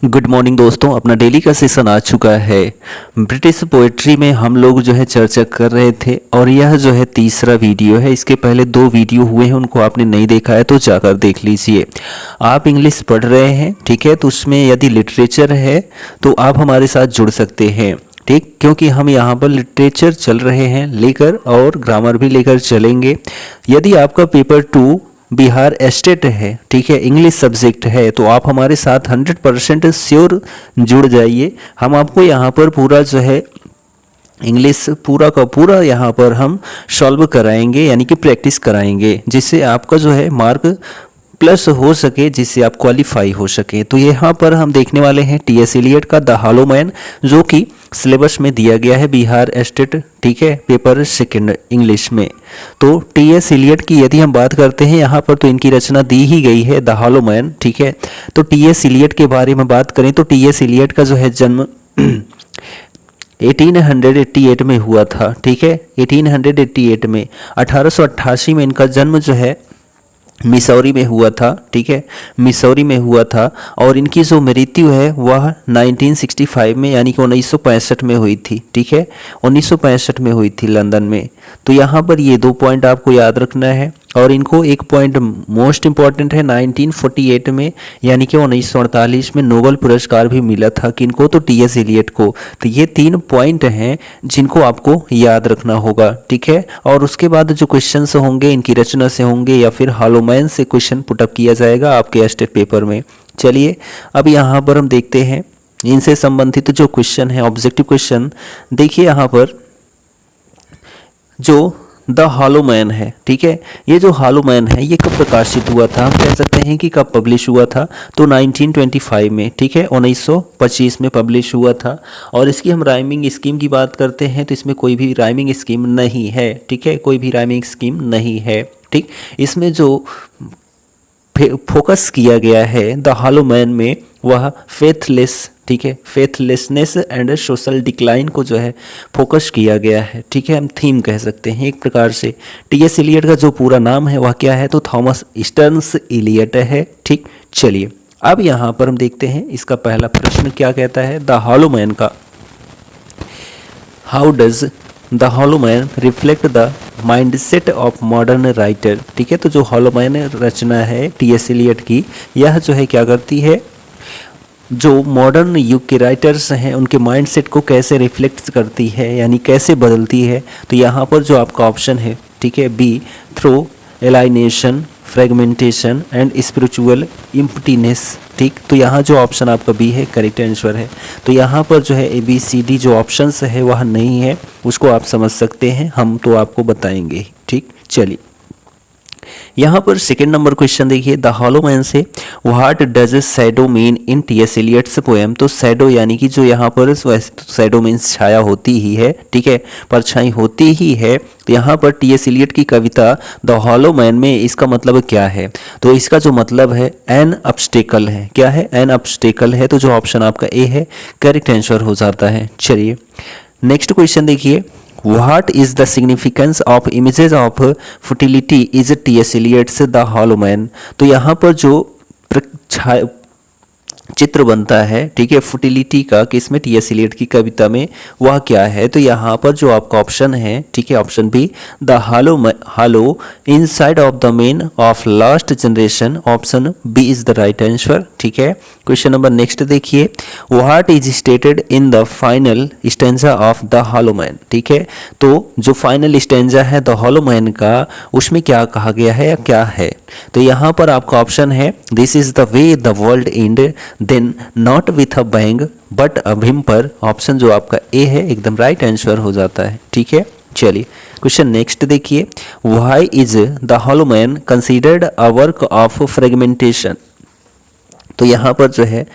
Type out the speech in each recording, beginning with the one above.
Good morning दोस्तों, अपना daily का सेशन आ चुका है। ब्रिटिश पोएट्री में हम लोग जो है चर्चा कर रहे थे और यह जो है तीसरा वीडियो है। इसके पहले 2 वीडियो हुए हैं, उनको आपने नहीं देखा है तो जाकर देख लीजिए। आप इंग्लिश पढ़ रहे हैं, ठीक है, तो उसमें यदि लिटरेचर है तो आप हमारे साथ जुड़ सकते हैं, ठीक, क्योंकि हम यहाँ पर लिटरेचर चल रहे हैं लेकर और ग्रामर भी लेकर चलेंगे। यदि आपका पेपर 2 बिहार स्टेट है, ठीक है, इंग्लिश सब्जेक्ट है, तो आप हमारे साथ 100% श्योर जुड़ जाइए। हम आपको यहाँ पर पूरा जो है इंग्लिश पूरा का पूरा यहाँ पर हम सॉल्व कराएंगे, यानी कि प्रैक्टिस कराएंगे, जिससे आपका जो है मार्क प्लस हो सके, जिससे आप क्वालिफाई हो सके। तो यहाँ पर हम देखने वाले हैं टी.एस. एलियट का द हॉलो मैन, जो कि सिलेबस में दिया गया है बिहार स्टेट, ठीक है, पेपर 2 इंग्लिश में। तो टी.एस. एलियट की यदि हम बात करते हैं यहाँ पर, तो इनकी रचना दी ही गई है द हॉलो मैन, ठीक है। तो टी.एस. एलियट के बारे में बात करें तो टी.एस. एलियट का जो है जन्म 1888 में हुआ था, ठीक है, 1888 में। 1888 में इनका जन्म जो है मिसौरी में हुआ था, ठीक है, मिसौरी में हुआ था। और इनकी जो मृत्यु है वह 1965 में, यानी कि 1965 में हुई थी, ठीक है, 1965 में हुई थी लंदन में। तो यहाँ पर ये 2 पॉइंट आपको याद रखना है। और इनको एक पॉइंट मोस्ट इंपॉर्टेंट है, 1948 में, यानी कि 1948 में नोबेल पुरस्कार भी मिला था किनको, तो टी.एस. एलियट को। तो ये 3 पॉइंट हैं जिनको आपको याद रखना होगा, ठीक है। और उसके बाद जो क्वेश्चंस होंगे इनकी रचना से होंगे या फिर हॉलो मैन से क्वेश्चन पुटअप किया जाएगा आपके स्टेट पेपर में। चलिए अब यहाँ पर हम देखते हैं इनसे संबंधित जो क्वेश्चन है, ऑब्जेक्टिव क्वेश्चन। देखिए यहाँ पर जो द हॉलो मैन है, ठीक है, ये जो हॉलो मैन है ये कब प्रकाशित हुआ था, हम कह सकते हैं कि कब पब्लिश हुआ था, तो 1925 में, ठीक है, 1925 में पब्लिश हुआ था। और इसकी हम राइमिंग स्कीम की बात करते हैं तो इसमें कोई भी राइमिंग स्कीम नहीं है, ठीक है, कोई भी राइमिंग स्कीम नहीं है, ठीक। इसमें जो फोकस किया गया है द हॉलो मैन में वह फेथलेस, ठीक है, फेथलेसनेस एंड सोशल डिक्लाइन को जो है फोकस किया गया है, ठीक है, हम थीम कह सकते हैं एक प्रकार से। टी.एस. एलियट का जो पूरा नाम है वह क्या है, तो थॉमस स्टर्न्स एलियट है, ठीक। चलिए अब यहाँ पर हम देखते हैं इसका पहला प्रश्न क्या कहता है द हॉलो मैन का। How does the hollow man reflect the mindset of modern writer, ठीक है। तो जो हॉलो मैन रचना है टी.एस. एलियट की, यह जो है क्या करती है, जो मॉडर्न युग के राइटर्स हैं उनके माइंडसेट को कैसे रिफ्लेक्ट करती है, यानी कैसे बदलती है। तो यहाँ पर जो आपका ऑप्शन है, ठीक है, B, through alienation, fragmentation and spiritual emptiness, ठीक। तो यहाँ जो ऑप्शन आपका बी है करेक्ट आंसर है। तो यहाँ पर जो है ABCD जो ऑप्शंस है वह नहीं है, उसको आप समझ सकते हैं, हम तो आपको बताएंगे, ठीक। चलिए यहाँ पर 2nd नंबर क्वेश्चन देखिए द हॉलो मैन से what does shadow mean in T.S.. Eliot's poem. तो शैडो यानी कि जो यहाँ पर वैसे तो शैडो मीन्स छाया होती ही है, ठीक है, परछाई होती ही है। तो यहाँ पर टी.एस. एलियट की कविता द हॉलो मैन में इसका मतलब क्या है, तो इसका जो मतलब है एन ऑब्स्टेकल है। क्या है, एन ऑब्स्टेकल है। तो जो ऑप्शन आपका ए है करेक्ट आंसर हो जाता है। चलिए नेक्स्ट क्वेश्चन देखिए What is the significance of images of fertility is T.S. Eliot's The Hollow Man। तो यहाँ पर जो चित्र बनता है, ठीक है, फर्टिलिटी का किसमें, टी.एस. एलियट की कविता में, वह क्या है। तो यहाँ पर जो आपका ऑप्शन है, ठीक है, option B the hollow inside of the man of last generation, option B is the right answer, ठीक है। क्वेश्चन नंबर नेक्स्ट देखिए what is stated in the final stanza of the hollow man, ठीक है। तो जो final stanza है the hollow Man का, उसमें क्या कहा गया है या क्या है। तो यहाँ पर आपका ऑप्शन है this is the way the world end then not with a bang but a whimper, option जो आपका ए है एकदम राइट आंसर हो जाता है, ठीक है। चलिए क्वेश्चन नेक्स्ट देखिए why is the hollow man considered a work of fragmentation. तो यहाँ पर जो है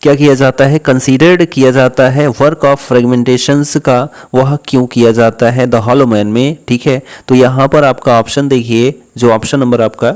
क्या किया जाता है, कंसीडर्ड किया जाता है वर्क ऑफ फ्रेगमेंटेशंस का, वह क्यों किया जाता है द हॉलो मैन में, ठीक है। तो यहाँ पर आपका ऑप्शन देखिए जो ऑप्शन नंबर आपका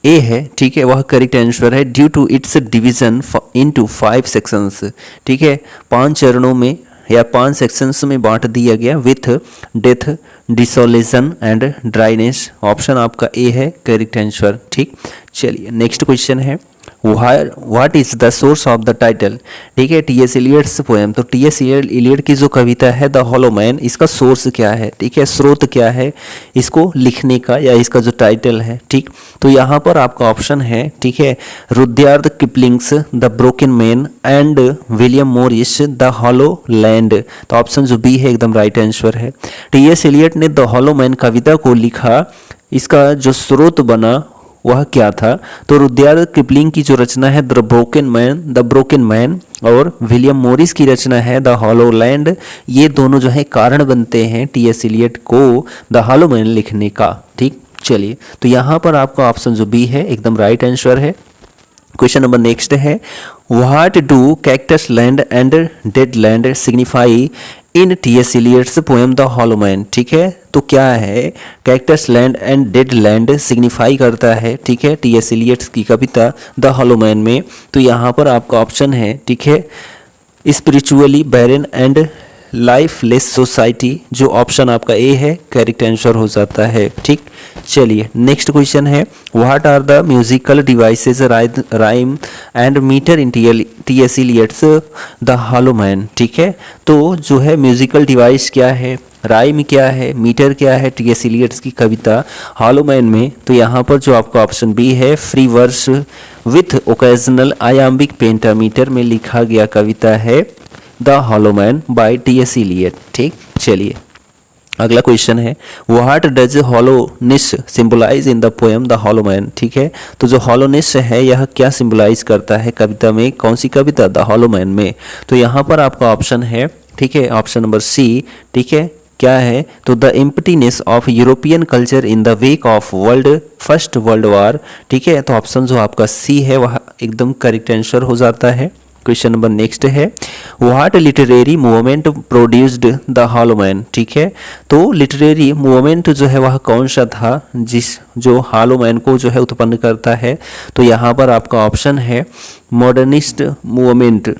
ए है, ठीक है, वह करेक्ट आंसर है। Due to its division into 5 sections, ठीक है, 5 चरणों में या 5 सेक्शंस में बांट दिया गया with death, desolation and dryness, option आपका ए है करेक्ट आंसर, ठीक। चलिए नेक्स्ट क्वेश्चन है what is the source of the title, ठीक है, टी एस इलियट्स पोएम। तो टी एस इलियट की जो कविता है द हॉलो मैन, इसका सोर्स क्या है, ठीक है, स्रोत क्या है इसको लिखने का, या इसका जो टाइटल है, ठीक। तो यहाँ पर आपका ऑप्शन है, ठीक है, Rudyard Kipling's the broken man and William Morris the hollow land. तो ऑप्शन जो बी है एकदम राइट आंसर है। टी एस इलियट ने द हॉलो मैन कविता को लिखा, इसका जो स्रोत बना वह क्या था, तो रुडयार्ड किपलिंग की जो रचना है द ब्रोकन मैन और विलियम मोरिस की रचना है द हॉलो लैंड, ये दोनों जो है कारण बनते हैं टी एस इलियट को द हॉलो मैन लिखने का, ठीक। चलिए, तो यहाँ पर आपका ऑप्शन जो बी है एकदम राइट आंसर है। क्वेश्चन नंबर नेक्स्ट है, what do cactus land and dead land signify in T S Eliot's poem the hollow man, ठीक है। तो क्या है, cactus land and dead land signify करता है, ठीक है, टी एस इलियट्स की कविता द हॉलो मैन में। तो यहाँ पर आपका ऑप्शन है, ठीक है, spiritually barren and lifeless society, जो ऑप्शन आपका ए है करेक्ट आंसर हो जाता है, ठीक। चलिए, नेक्स्ट क्वेश्चन है, what are the musical devices rhyme and meter in T S Eliot's the hollow man, ठीक है। तो जो है म्यूजिकल डिवाइस क्या है, राइम क्या है, मीटर क्या है टी एस इलियट्स की कविता हॉलो मैन में। तो यहाँ पर जो आपका ऑप्शन बी है, free verse with occasional iambic pentameter में लिखा गया कविता है the hollow man by T S Eliot, ठीक। चलिए, अगला क्वेश्चन है, what does hollowness symbolise in the poem the hollow man, ठीक है। तो जो हॉलोनेस है यह क्या सिंबलाइज करता है कविता में, कौन सी कविता, द हॉलो मैन में। तो यहाँ पर आपका ऑप्शन है, ठीक है, ऑप्शन नंबर सी, ठीक है, क्या है, तो the emptiness of European culture in the wake of first world war, ठीक है। तो ऑप्शन जो आपका सी है वह एकदम करेक्ट आंसर हो जाता है। क्वेश्चन नंबर नेक्स्ट है, what literary movement produced the hollow man, ठीक है। तो लिटरेरी मूवमेंट जो है वह कौन सा था जो हॉलो मैन को जो है उत्पन्न करता है। तो यहाँ पर आपका ऑप्शन है मॉडर्निस्ट मूवमेंट,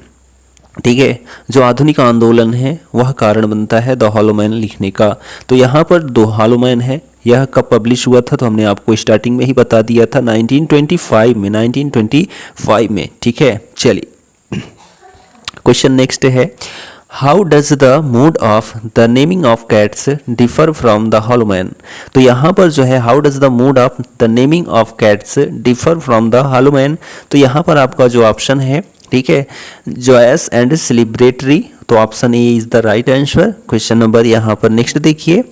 ठीक है, जो आधुनिक आंदोलन है वह कारण बनता है द हॉलो मैन लिखने का। तो यहाँ पर दो हॉलो मैन है, यह कब पब्लिश हुआ था, तो हमने आपको स्टार्टिंग में ही बता दिया था 1925 में, ठीक है। चलिए, क्वेश्चन नेक्स्ट है, how does the mood off the naming of cats differ from the hollow Man. तो यहाँ पर जो है, how does the mood off the naming of cats differ from the hollow Man. तो यहाँ पर आपका जो ऑप्शन है, ठीक है, जॉयस एंड सेलिब्रेटरी, तो option A is the right answer. Question number यहाँ पर नेक्स्ट देखिए,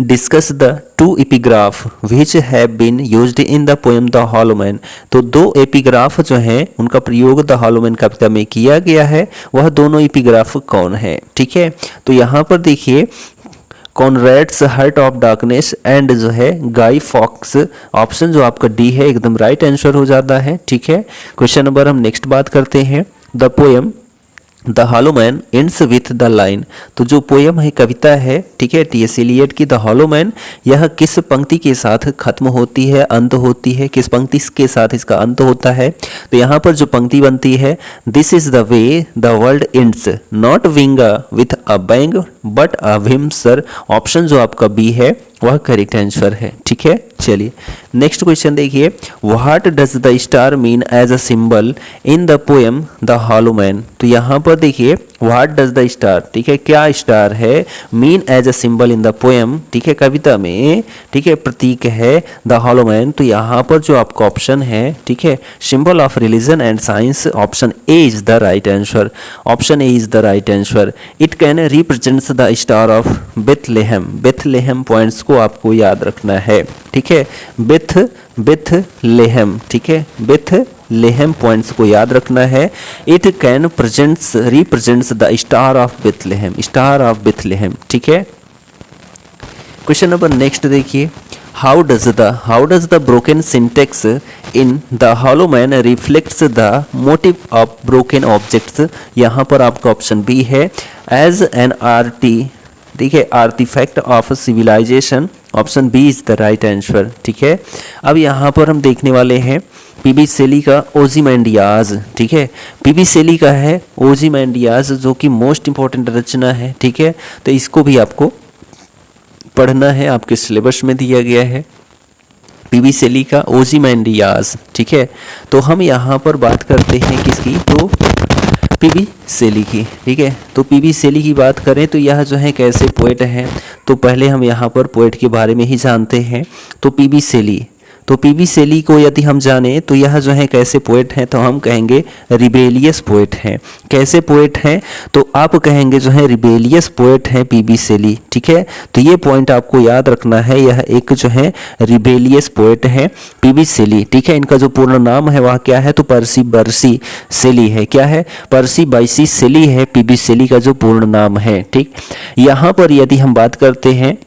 discuss the two epigraph which have been used in the poem the hollow Man. तो दो एपिग्राफ जो हैं उनका प्रयोग द हॉलो मैन कविता में किया गया है, वह दोनों एपिग्राफ कौन है, ठीक है। तो यहाँ पर देखिए, Conrad's heart of darkness and जो है गाई फॉक्स, ऑप्शन जो आपका डी है एकदम राइट आंसर हो जाता है, ठीक है। क्वेश्चन नंबर हम नेक्स्ट बात करते हैं, the poem the hollow man ends with the line. तो जो पोएम है, कविता है, ठीक है, टी एस इलियट की द हॉलो मैन, यह किस पंक्ति के साथ खत्म होती है, अंत होती है, किस पंक्ति के साथ इसका अंत होता है। तो यहाँ पर जो पंक्ति बनती है, this is the way the world ends not wing with a bang but a Vim sir, option जो आपका बी है वह करेक्ट आंसर है, ठीक है। चलिए, नेक्स्ट क्वेश्चन देखिए, what does the star mean as a symbol in the poem the hollow Man. तो यहाँ पर देखिए, व्हाट डज द स्टार, ठीक है, क्या स्टार है, mean as a symbol in the poem, ठीक है, कविता में, ठीक है, प्रतीक है द हॉलो मैन। तो यहाँ पर जो आपका ऑप्शन है, ठीक है, symbol of religion and science, option A is the right answer, option A is the right answer. It can represents the star of Bethlehem points को आपको याद रखना है, ठीक है, बेथलेहम, ठीक है, बेथलेहम पॉइंट्स को याद रखना है। It can represents the star of Bethlehem, ठीक है। क्वेश्चन नंबर नेक्स्ट देखिए, how does the broken syntax in the hollow Man reflects the motive of broken objects. यहाँ पर आपका ऑप्शन बी है, एज एन देखिए artifact of civilisation, option B is the right answer, ठीक है। अब यहाँ पर हम देखने वाले हैं पीबी शेली का ओzymandias, ठीक है, पीबी शेली का है ओzymandias जो कि मोस्ट इंपॉर्टेंट रचना है, ठीक है। तो इसको भी आपको पढ़ना है, आपके सिलेबस में दिया गया है। पीबी शेली का ओzymandias, ठीक है। तो हम यहाँ पर बात करते हैं किसकी, तो पीबी शेली की, ठीक है। तो पीबी शेली की बात करें तो यह जो है कैसे पोएट हैं, तो पहले हम यहाँ पर पोएट के बारे में ही जानते हैं। तो पीबी शेली, तो पीबी शेली को यदि हम जाने तो यह जो है कैसे पोएट हैं, तो हम कहेंगे रिबेलियस पोएट हैं। कैसे पोएट हैं, तो आप कहेंगे जो है रिबेलियस पोएट हैं पीबी शेली, ठीक है। तो ये पॉइंट आपको याद रखना है, यह एक जो है रिबेलियस पोएट है पीबी शेली, ठीक है। इनका जो पूर्ण नाम है वह क्या है, तो पर्सी बायसी शेली है। क्या है, पर्सी बायसी शेली है पीबी शेली का जो पूर्ण नाम है, ठीक। यहाँ पर यदि हम बात करते हैं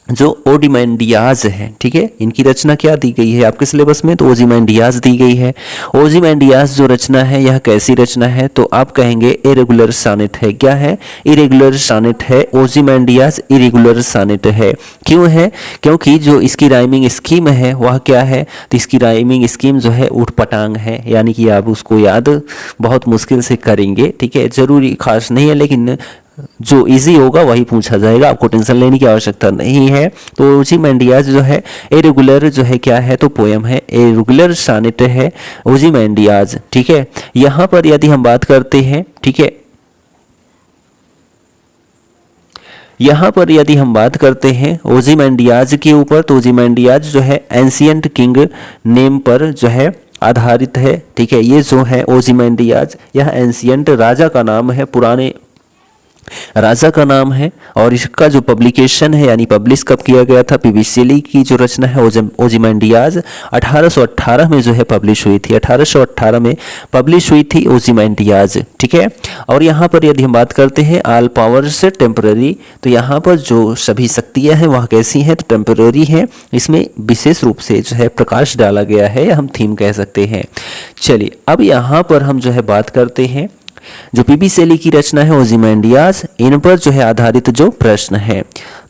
जो ओzymandias है, ठीक है, इनकी रचना क्या दी गई है आपके सिलेबस में, तो ओzymandias दी गई है। ओzymandias जो रचना है यह कैसी रचना है, तो आप कहेंगे इरेगुलर सॉनेट है। क्या है, इरेगुलर सॉनेट है, ओzymandias इरेगुलर सॉनेट है। क्यों है, क्योंकि जो इसकी राइमिंग स्कीम है वह क्या है, तो इसकी राइमिंग स्कीम जो है ऊटपटांग है, यानी कि आप उसको याद बहुत मुश्किल से करेंगे, ठीक है। जरूरी खास नहीं है, लेकिन जो इजी होगा वही पूछा जाएगा, आपको टेंशन लेने की आवश्यकता नहीं है। तो ओzymandias जो है इरेगुलर जो है क्या है, तो पोयम है, इरेगुलर सॉनेट है ओzymandias, ठीक है। यहाँ पर यदि हम बात करते हैं, ठीक है, यहाँ पर यदि हम बात करते हैं ओzymandias के ऊपर, तो ओzymandias जो है एंशियंट किंग नेम पर जो है आधारित है, ठीक है। ये जो है ओzymandias यह एंशियंट राजा का नाम है, पुराने राजा का नाम है। और इसका जो पब्लिकेशन है यानी पब्लिश कब किया गया था, पीबी शेली की जो रचना है ओzymandias 1818 में जो है पब्लिश हुई थी, 1818 में पब्लिश हुई थी ओzymandias, ठीक है। और यहाँ पर यदि हम बात करते हैं ऑल पावर्स टेम्पररी, तो यहाँ पर जो सभी शक्तियाँ हैं वह कैसी हैं, तो टेम्पररी हैं। इसमें विशेष रूप से जो है प्रकाश डाला गया है, या हम थीम कह सकते हैं। चलिए अब यहाँ पर हम जो है बात करते हैं जो पीबी शेली की रचना है ओzymandias, इन पर जो है आधारित जो प्रश्न है।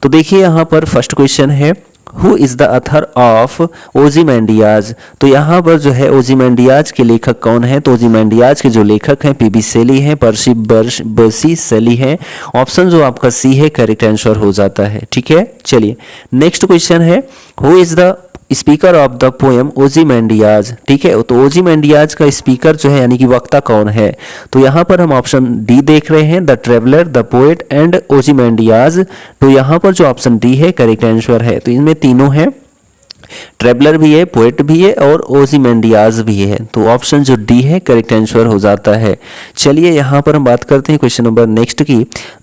तो देखिए यहाँ पर फर्स्ट क्वेश्चन है, who is the author of Ozymandias. तो यहाँ पर जो है ओzymandias के लेखक कौन है, तो ओzymandias के जो लेखक हैं पीबी शेली हैं, पर्सी बायसी शेली हैं। ऑप्शन जो आपका सी है करेक्ट आंसर हो जाता है, ठीक है। चलिए नेक्स्ट क्वेश्चन है, who is the speaker of the poem Ozymandias, ठीक है। तो ओzymandias का स्पीकर जो है यानी कि वक्ता कौन है, तो यहाँ पर हम ऑप्शन डी देख रहे हैं, the traveller, the poet and Ozymandias. तो यहाँ पर जो ऑप्शन डी है करेक्ट आंसर है। तो इनमें तीनों है, ट्रेवलर भी है, पोएट भी है और ओzymandias भी है। तो ऑप्शन जो डी है करेक्ट आंसर हो जाता है। चलिए यहाँ पर हम बात करते हैं क्वेश्चन नंबर नेक्स्ट की,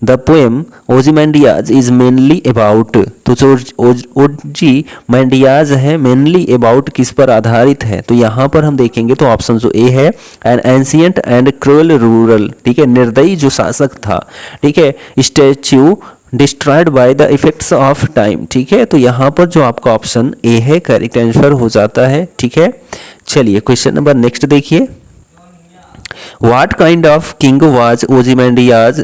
the poem Ozymandias is mainly about. तो जो ओzymandias है मेनली अबाउट किस पर आधारित है, तो यहाँ पर हम देखेंगे तो ऑप्शन जो ए है, an ancient and cruel rural, ठीक है, निर्दयी जो शासक था, ठीक है, statue destroyed by the effects of time, ठीक है। तो यहाँ पर जो आपका ऑप्शन ए है करेक्ट आंसर हो जाता है, ठीक है। चलिए क्वेश्चन नंबर नेक्स्ट देखिए, what kind of king was Ozymandias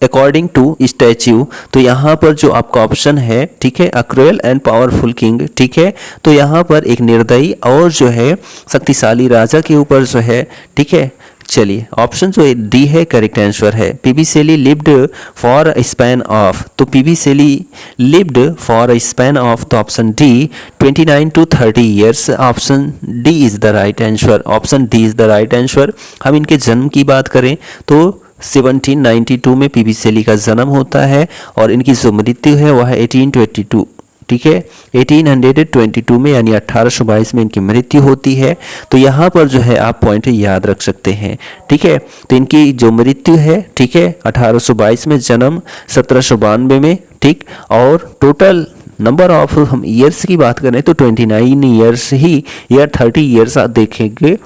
according to statue. तो यहाँ पर जो आपका ऑप्शन है, ठीक है, a cruel and powerful king, ठीक है। तो यहाँ पर एक निर्दयी और जो है शक्तिशाली राजा के ऊपर जो है, ठीक है। चलिए ऑप्शन जो डी है करेक्ट आंसर है। PB Shelley lived for a span of, तो PB Shelley lived for a span of, तो option D 29 to 30 years, option D is the right answer, option D is the right answer. हम इनके जन्म की बात करें तो 1792 में पीबी शेली का जन्म होता है और इनकी जो मृत्यु है वह 1822, ठीक है, 1822 में यानी 1822 में इनकी मृत्यु होती है। तो यहाँ पर जो है आप पॉइंट याद रख सकते हैं, ठीक है। तो इनकी जो मृत्यु है, ठीक है, 1822 में, जन्म 1792 में, ठीक। और टोटल नंबर ऑफ हम ईयर्स की बात करें तो 29 ईयर्स ही, या 30 ईयर्स आप देखेंगे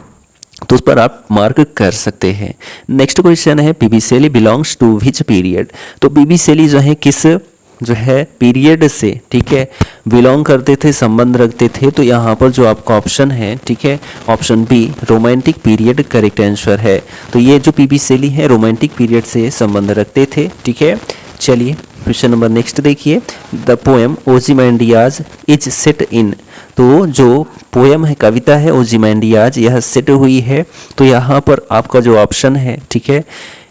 तो उस पर आप मार्क कर सकते हैं। नेक्स्ट क्वेश्चन है, PB Shelley belongs to which period. तो पीबी शेली जो है किस जो है पीरियड से, ठीक है, बिलोंग करते थे, संबंध रखते थे। तो यहाँ पर जो आपका ऑप्शन है, ठीक है, option be romantic period correct answer है। तो ये जो पीबी शेली है रोमांटिक पीरियड से संबंध रखते थे, ठीक है। चलिए क्वेश्चन नंबर नेक्स्ट देखिए, the poem Ozymandias is set इन। तो जो पोएम है, कविता है ओzymandias, यह सेट हुई है। तो यहाँ पर आपका जो ऑप्शन है, ठीक है,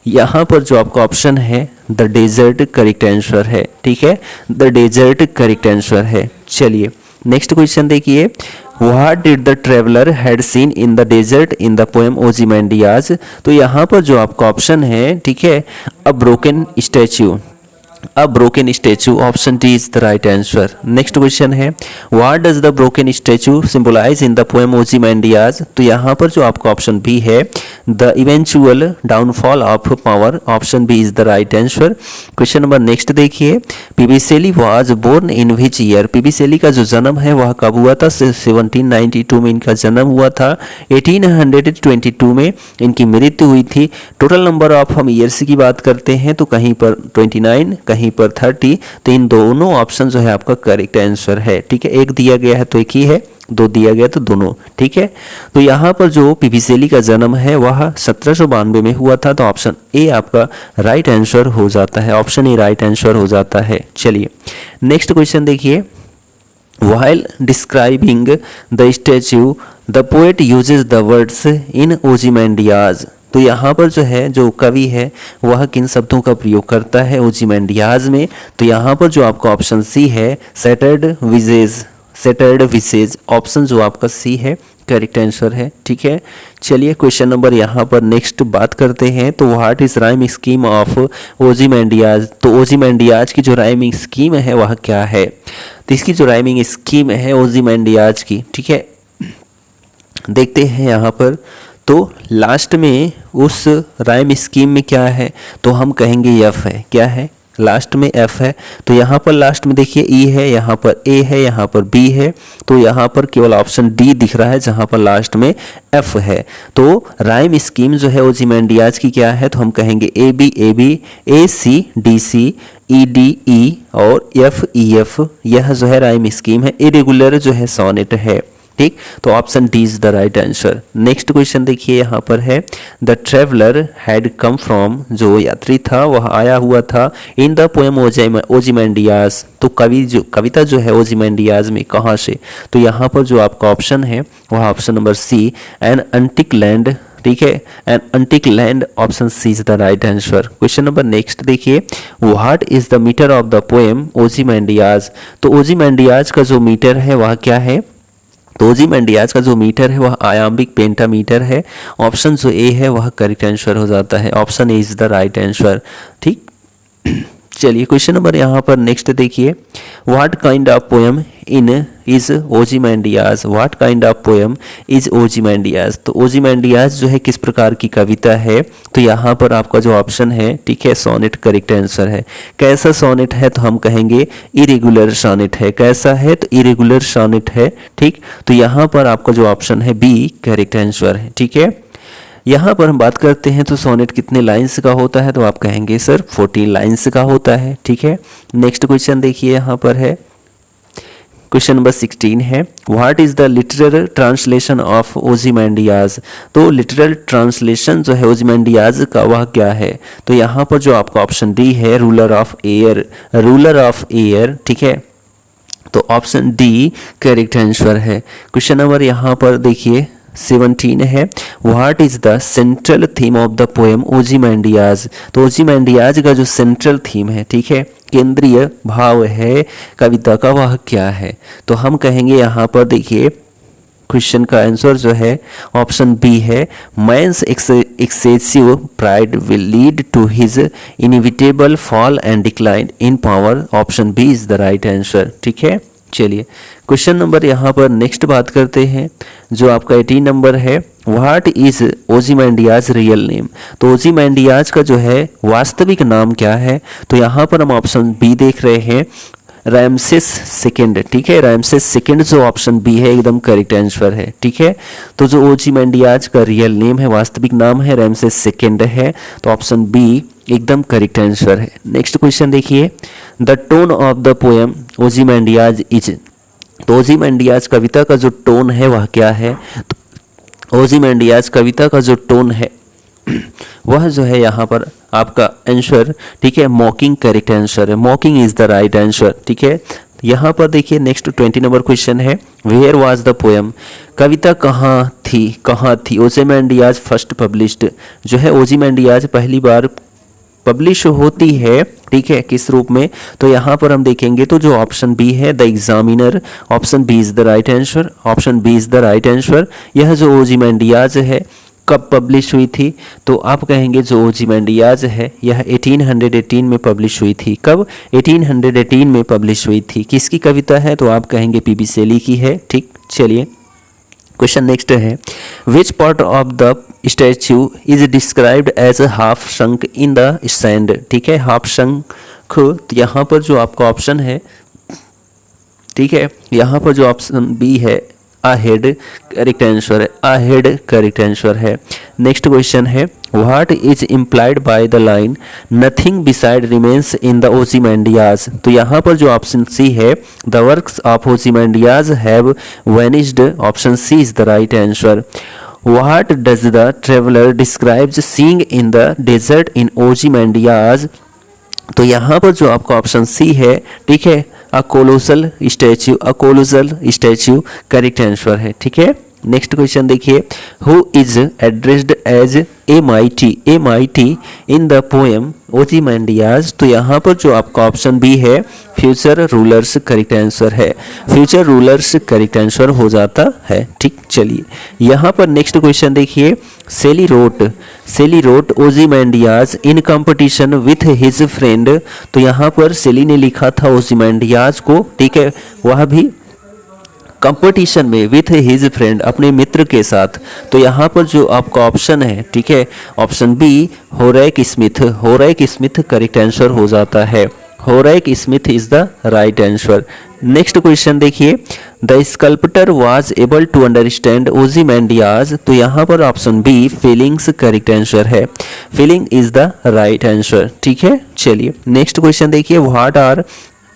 यहाँ पर जो आपका ऑप्शन है द डेजर्ट करेक्ट आंसर है, ठीक है, द डेजर्ट करेक्ट आंसर है। चलिए नेक्स्ट क्वेश्चन देखिए, what did the traveller had seen in the desert in the poem Ozymandias. तो यहाँ पर जो आपका ऑप्शन है, ठीक है, a broken statue, a broken statue, option D is the right answer. Next question है, what does the broken statue symbolise in the poem Ozymandias. तो यहाँ पर जो आपका ऑप्शन बी है, the eventual downfall of power, option B is the right answer. Question number next देखिए, PB Shelley was born in which year. PB Shelley का जो जन्म है वह कब हुआ था? 1792 में इनका जन्म हुआ था। 1822 में इनकी मृत्यु हुई थी। टोटल नंबर ऑफ हम ईयर्स की बात करते हैं तो कहीं पर 29, कहीं पर 30, तो इन दोनों ऑप्शन जो है आपका करेक्ट आंसर है। ठीक है, एक दिया गया है तो एक ही है, दो दिया गया तो दोनों। ठीक है, तो यहाँ पर जो पीबी शेली का जन्म है वह 1792 में हुआ था, तो ऑप्शन ए आपका राइट आंसर हो जाता है, ऑप्शन ए राइट आंसर हो जाता है। चलिए नेक्स्ट क्वेश्चन देखिए, while describing the statue the poet uses the words in ओजीमेंडियाज। तो यहाँ पर जो है जो कवि है वह किन शब्दों का प्रयोग करता है ओजीमेंडियाज में? तो यहाँ पर जो आपका ऑप्शन सी है, सेटर्ड विजेज, सेटर्ड विसेज, ऑप्शन जो आपका सी है करेक्ट आंसर है। ठीक है, चलिए क्वेश्चन नंबर यहाँ पर नेक्स्ट बात करते हैं, तो what is rhyme scheme of Ozymandias. तो ओजीमेंडियाज की जो राइमिंग स्कीम है वह क्या है? तो इसकी जो राइमिंग स्कीम है ओजीमेंडियाज की, ठीक है, देखते हैं यहाँ पर। तो लास्ट में उस राइम स्कीम में क्या है? तो हम कहेंगे एफ है। क्या है? लास्ट में एफ है। तो यहाँ पर लास्ट में देखिए ई है, यहाँ पर ए है, यहाँ पर बी है, तो यहाँ पर केवल ऑप्शन डी दिख रहा है जहाँ पर लास्ट में एफ है। तो राइम स्कीम जो है ओजीमेंडियाज की क्या है? तो हम कहेंगे A B, A C D C, E D E और एफ ई एफ, यह जो है राइम स्कीम है। इरेगुलर जो है सोनेट है। ठीक, तो option D is the right answer. Next question देखिए यहाँ पर है, the traveller had come from, जो यात्री था वह आया हुआ था, इन द पोएम ओजीमेंडियाज। तो कविता जो है ओजीमेंडियाज में कहाँ से? तो यहाँ पर जो आपका ऑप्शन है वह option number C, an antique land. ठीक है, an antique land, option C is the right answer. Question number next देखिए, what is the metre of the poem Ozymandias. तो ओजीमेंडियाज का जो मीटर है वह क्या है? तो ओजीमेंडियाज का जो मीटर है वह आयाम्बिक पेंटामीटर है, ऑप्शन जो ए है वह करेक्ट आंसर हो जाता है, option A is the right answer. ठीक, चलिए क्वेश्चन नंबर यहाँ पर नेक्स्ट देखिए, what kind of poem in is Ozymandias. What kind of poem is Ozymandias. तो ओजीमेंडियाज जो है किस प्रकार की कविता है? तो यहाँ पर आपका जो ऑप्शन है, ठीक है, सोनेट करेक्ट आंसर है। कैसा सोनेट है? तो हम कहेंगे इरेगुलर सोनेट है। कैसा है? तो इरेगुलर सोनेट है। ठीक, तो यहाँ पर आपका जो ऑप्शन है बी करेक्ट आंसर है। ठीक है, यहाँ पर हम बात करते हैं तो सोनेट कितने लाइंस का होता है? तो आप कहेंगे सर 14 लाइंस का होता है। ठीक है, नेक्स्ट क्वेश्चन देखिए यहाँ पर है, क्वेश्चन नंबर 16 है, what is the literal translation of Ozymandias. तो लिटरल ट्रांसलेशन जो है ओजीमेंडियाज का वह क्या है? तो यहाँ पर जो आपका ऑप्शन डी है, ruler of air, ruler of air. ठीक है, तो ऑप्शन डी करेक्ट आंसर है। क्वेश्चन नंबर यहाँ पर देखिए 17 है, what is the central theme of the poem Ozymandias. तो ओजीमेंडियाज का जो सेंट्रल थीम है, ठीक है, केंद्रीय भाव है कविता का, वह क्या है? तो हम कहेंगे यहाँ पर देखिए क्वेश्चन का आंसर जो है ऑप्शन बी है, man's excessive pride will lead to his inevitable fall and decline in power, option B is the right answer. ठीक है, चलिए क्वेश्चन नंबर यहाँ पर नेक्स्ट बात करते हैं, जो आपका 18 नंबर है, व्हाट इज ओजीमेंडियाज रियल नेम। तो ओजीमेंडियाज का जो है वास्तविक नाम क्या है? तो यहाँ पर हम ऑप्शन बी देख रहे हैं, रैमसेस सेकंड। ठीक है, रैमसेस सेकंड जो ऑप्शन बी है एकदम करेक्ट आंसर है। ठीक है, तो जो ओजीमेंडियाज का रियल नेम है, वास्तविक नाम है, रैमसेस सेकंड है, तो ऑप्शन बी एकदम करेक्ट आंसर है। नेक्स्ट क्वेश्चन देखिए, the tone of the poem Ozymandias is. तो ओजीमेंडियाज कविता का जो टोन है वह क्या है? तो ओजीमेंडियाज कविता का जो टोन है वह जो है यहाँ पर आपका आंसर, ठीक है, मॉकिंग करेक्ट आंसर है, मॉकिंग इज द राइट आंसर। ठीक है, यहाँ पर देखिए नेक्स्ट 20 नंबर क्वेश्चन है, वेयर वाज द पोएम। कविता कहाँ थी ओजीमेंडियाज फर्स्ट पब्लिश्ड। जो है ओजीमेंडियाज पहली बार पब्लिश होती है ठीक है, किस रूप में? तो यहाँ पर हम देखेंगे तो जो ऑप्शन बी है the examiner, option B is the right answer, option B is the right answer. यह जो ओzymandias है कब पब्लिश हुई थी? तो आप कहेंगे जो ओzymandias है यह 1818 में पब्लिश हुई थी। कब? 1818 में पब्लिश हुई थी। किसकी कविता है? तो आप कहेंगे पीबी शैली की है। ठीक, चलिए क्वेश्चन नेक्स्ट है, which part of the statue is described as half sunk in the sand? ठीक है, हाफ शंक, तो यहाँ पर जो आपका ऑप्शन है, ठीक है, यहाँ पर जो ऑप्शन बी है आ हेड करेक्ट आंसर है, आ हेड करेक्ट आंसर है। नेक्स्ट क्वेश्चन है, what is implied by the line nothing beside remains in the Ozymandias? तो यहाँ पर जो ऑप्शन सी है the works of Ozymandias have vanished, option C is the right answer. What does the traveler describes seeing in the desert in ओzymandias? तो यहाँ पर जो आपका ऑप्शन सी है, ठीक है, a colossal statue, a colossal statue correct answer है। ठीक है, नेक्स्ट क्वेश्चन देखिए, who is addressed as a mighty in the poem Ozymandias? तो यहाँ पर जो आपका ऑप्शन बी है फ्यूचर रूलर्स करेक्ट आंसर है, फ्यूचर रूलर्स करेक्ट आंसर हो जाता है। ठीक, चलिए यहाँ पर नेक्स्ट क्वेश्चन देखिए, Shelley wrote Ozymandias in competition with his friend? तो यहाँ पर सेली ने लिखा था ओzymandias को, ठीक है, वह भी कंपटीशन में विथ हिज फ्रेंड, अपने मित्र के साथ। तो यहाँ पर जो आपका ऑप्शन है, ठीक है, option B Horace Smith correct answer हो जाता है, Horace Smith is the right answer. Next question देखिए, the sculptor was able to understand Ozymandias? तो यहाँ पर option B feelings correct answer है, feeling is the right answer. ठीक है, चलिए नेक्स्ट क्वेश्चन देखिए, what are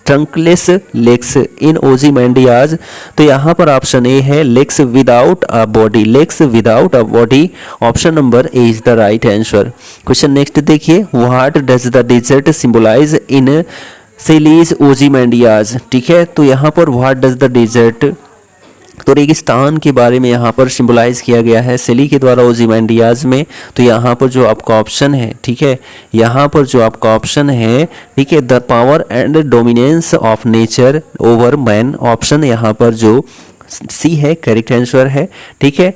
trunkless legs in Ozymandias? तो यहाँ पर ऑप्शन ए है legs without a body, legs without a body, option number A is the right answer. Question next देखिए, what does the desert symbolise in Shelley's Ozymandias? ठीक है, तो यहाँ पर व्हाट डज द डेजर्ट, तो रेगिस्तान के बारे में यहाँ पर सिंबलाइज किया गया है शेली के द्वारा ओzymandias में। तो यहाँ पर जो आपका ऑप्शन है, ठीक है, यहाँ पर जो आपका ऑप्शन है, ठीक है, the power and dominance of nature over man, option यहाँ पर जो सी है करेक्ट आंसर है। ठीक है,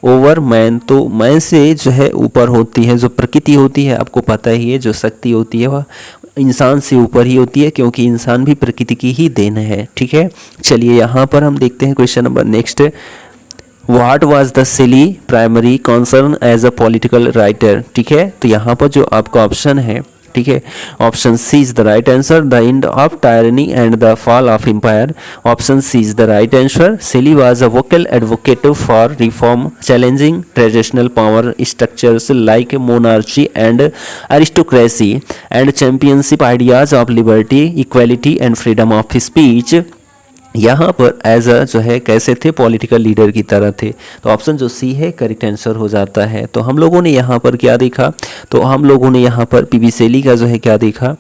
ओवर मैन, तो मैन से जो है ऊपर होती है, जो प्रकृति होती है आपको पता ही है, जो शक्ति होती है वह इंसान से ऊपर ही होती है, क्योंकि इंसान भी प्रकृति की ही देन है। ठीक है, चलिए यहाँ पर हम देखते हैं question number next, what was the Shelley primary concern as a political writer? ठीक है, तो यहाँ पर जो आपका ऑप्शन है, ठीक है, option C is the right answer, the end of tyranny and the fall of empire, option C is the right answer. Shelley was a vocal advocate for reform, challenging traditional power structures like monarchy and aristocracy and championship ideas of liberty, equality and freedom of speech. यहाँ पर as a जो है कैसे थे, political leader की तरह थे। तो ऑप्शन जो सी है करेक्ट आंसर हो जाता है। तो हम लोगों ने यहाँ पर क्या देखा, तो हम लोगों ने यहाँ पर पीबी शैली का जो है क्या देखा,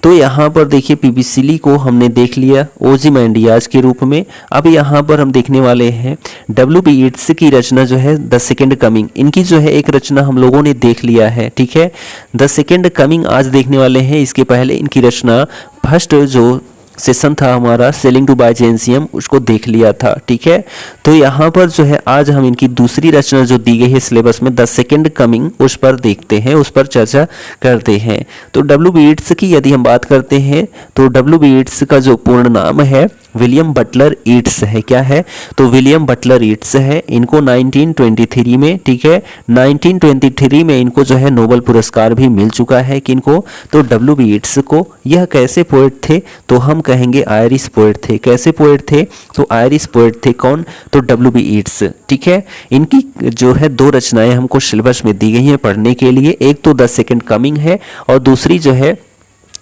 तो यहाँ पर देखिए पीबी शैली को हमने देख लिया ओzymandias के रूप में। अब यहाँ पर हम देखने वाले हैं W.B. येट्स की रचना जो है द सेकेंड कमिंग, इनकी जो है एक रचना हम लोगों ने देख लिया है। ठीक है, द सेकेंड कमिंग आज देखने वाले हैं, इसके पहले इनकी रचना फर्स्ट जो सेशन था हमारा सेलिंग टू बाइजेंसियम, उसको देख लिया था। ठीक है, तो यहाँ पर जो है आज हम इनकी दूसरी रचना जो दी गई है सिलेबस में द सेकेंड कमिंग, उस पर देखते हैं, उस पर चर्चा करते हैं। तो W.B. येट्स की यदि हम बात करते हैं तो W.B. येट्स का जो पूर्ण नाम है विलियम बटलर येट्स है। क्या है, तो विलियम बटलर येट्स है। इनको 1923 में, ठीक है, 1923 में इनको जो है नोबेल पुरस्कार भी मिल चुका है। किनको, तो W.B. येट्स को। यह कैसे पोएट थे, तो हम कहेंगे आयरिश पोएट थे। कैसे पोएट थे, तो आयरिश पोएट थे। कौन, तो W.B. येट्स। ठीक है, इनकी जो है दो रचनाएं हमको सिलेबस में दी गई हैं पढ़ने के लिए, एक तो द सेकेंड कमिंग है और दूसरी जो है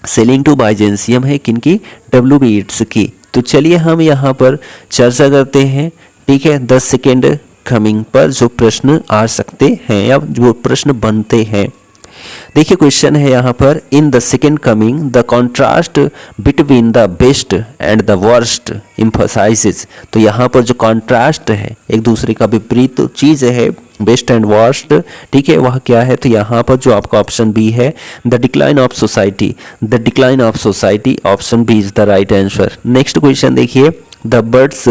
सेलिंग टू बाइजेंसियम है। किनकी, W.B. येट्स की। तो चलिए हम यहाँ पर चर्चा करते हैं, ठीक है, द सेकेंड कमिंग पर जो प्रश्न आ सकते हैं या जो प्रश्न बनते हैं। देखिए क्वेश्चन है यहाँ पर, इन the second coming the contrast between the best and the worst emphasises. तो यहाँ पर जो कॉन्ट्रास्ट है, एक दूसरे का विपरीत चीज है, बेस्ट एंड वर्स्ट, ठीक है, वह क्या है? तो यहाँ पर जो आपका ऑप्शन बी है, the decline of society, the decline of society, option B is the right answer. Next question देखिए, the bird's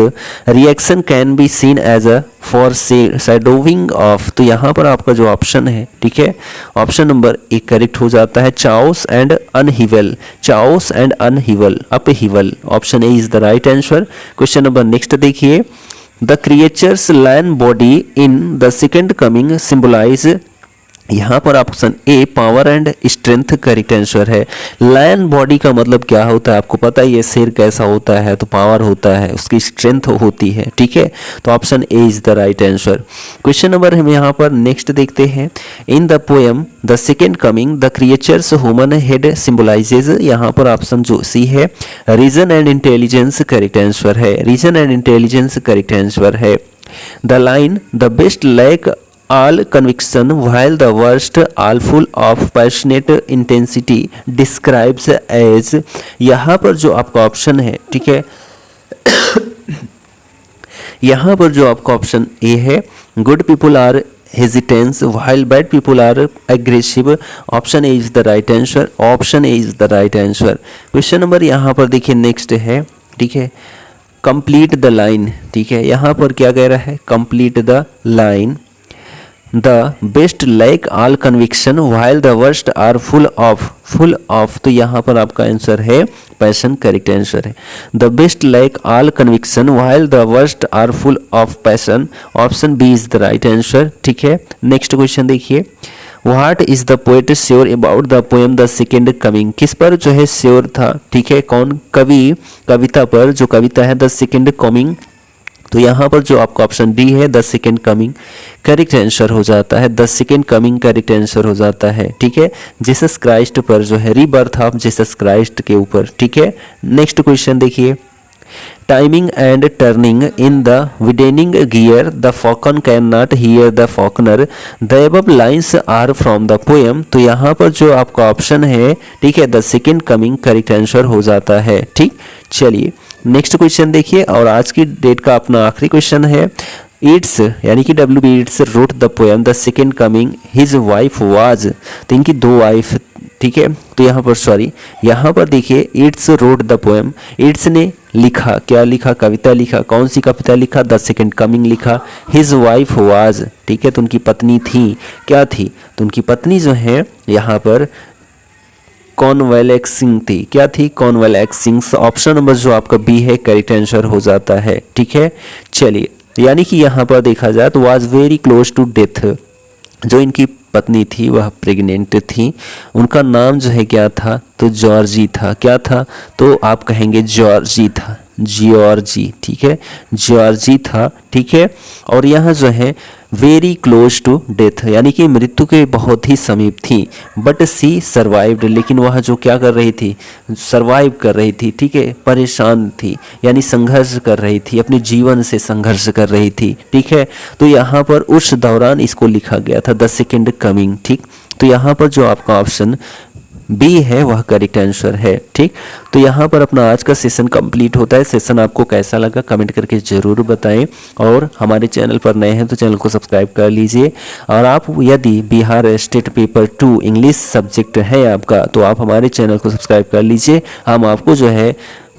reaction can be seen as a foreshadowing of, तो यहाँ पर आपका जो ऑप्शन है, ठीक है, ऑप्शन नंबर एक करेक्ट हो जाता है, chaos and upheaval, chaos and upheaval, upheaval, option A is the right answer. Question number next देखिए, the creature's lion body in the second coming symbolise, यहाँ पर option A power and strength correct answer है। Lion body का मतलब क्या होता है? आपको पता ही है शेर कैसा होता है, तो पावर होता है, उसकी स्ट्रेंथ होती है, ठीक है, तो option A is the right answer. Question number हम यहाँ पर नेक्स्ट देखते हैं, in the poem the second coming the creature's human head symbolises, यहाँ पर ऑप्शन जो सी है, reason and intelligence correct answer है, reason and intelligence correct answer है। The line the best lack all conviction while the worst all full of passionate intensity describes as, यहाँ पर जो आपका ऑप्शन है, ठीक है, यहाँ पर जो आपका ऑप्शन ए है, good people are hesitance while bad people are aggressive, option A is the right answer, option A is the right answer. Question number यहाँ पर देखिए नेक्स्ट है, ठीक है, कंप्लीट द लाइन, ठीक है, यहाँ पर क्या कह रहा है? Complete the line, the best like all conviction while the worst are full of, तो यहाँ पर आपका आंसर है पैशन करेक्ट आंसर है। The best like all conviction while the worst are full of passion, option B is the right answer, ठीक है। Next question देखिए, what is the poet sure about the poem the second Coming, किस पर जो है sure था, ठीक है, कौन? कवि, कविता पर, जो कविता है द सेकेंड कमिंग, तो यहाँ पर जो आपका ऑप्शन डी है the second coming correct answer हो जाता है, the second coming correct answer हो जाता है, ठीक है, जीसस क्राइस्ट पर जो है, रीबर्थ ऑफ जीसस क्राइस्ट के ऊपर, ठीक है। नेक्स्ट क्वेश्चन देखिए, timing and turning in the widening gear the falcon can not hear the falconer, the above lines are from the poem, तो यहाँ पर जो आपका ऑप्शन है, ठीक है, the second coming correct answer हो जाता है, ठीक। चलिए नेक्स्ट क्वेश्चन देखिए, और आज की डेट का अपना आखिरी क्वेश्चन है, ईट्स यानी कि W B Yeats wrote the poem the second Coming his wife was, तो इनकी दो वाइफ, ठीक है, तो यहाँ पर सॉरी, यहाँ पर देखिए Yeats wrote the poem, Yeats ने लिखा, क्या लिखा? कविता लिखा, कौन सी कविता लिखा? द सेकेंड कमिंग लिखा। हिज वाइफ वाज, ठीक है, तो उनकी पत्नी थी, क्या थी? तो उनकी पत्नी जो है यहाँ पर कॉन्वेलेक्सिंग थी, क्या थी? कॉन्वेलेक्सिंग, ऑप्शन नंबर जो आपका बी है करेक्ट आंसर हो जाता है, ठीक है। चलिए, यानी कि यहाँ पर देखा जाए तो was very close to death, जो इनकी पत्नी थी वह प्रेग्नेंट थी, उनका नाम जो है क्या था? तो जॉर्जी था, क्या था? तो आप कहेंगे जॉर्जी था, जॉर्जी, ठीक है, जॉर्जी था, ठीक है। और यहाँ जो है वेरी क्लोज टू डेथ, यानी कि मृत्यु के बहुत ही समीप थी, बट सी सर्वाइव्ड, लेकिन वह जो क्या कर रही थी? सर्वाइव कर रही थी, ठीक है, परेशान थी, यानी संघर्ष कर रही थी, अपने जीवन से संघर्ष कर रही थी, ठीक है। तो यहाँ पर उस दौरान इसको लिखा गया था द सेकेंड कमिंग, ठीक। तो यहाँ पर जो आपका ऑप्शन बी है वह करेक्ट आंसर है, ठीक। तो यहाँ पर अपना आज का सेशन कंप्लीट होता है। सेशन आपको कैसा लगा कमेंट करके ज़रूर बताएं, और हमारे चैनल पर नए हैं तो चैनल को सब्सक्राइब कर लीजिए। और आप यदि Bihar state paper 2 English subject है आपका, तो आप हमारे चैनल को सब्सक्राइब कर लीजिए। हम आपको जो है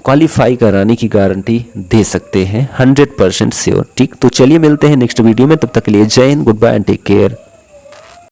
क्वालिफाई कराने की गारंटी दे सकते हैं 100% श्योर, ठीक। तो चलिए मिलते हैं नेक्स्ट वीडियो में, तब तक के लिए जय हिंद, goodbye and take care.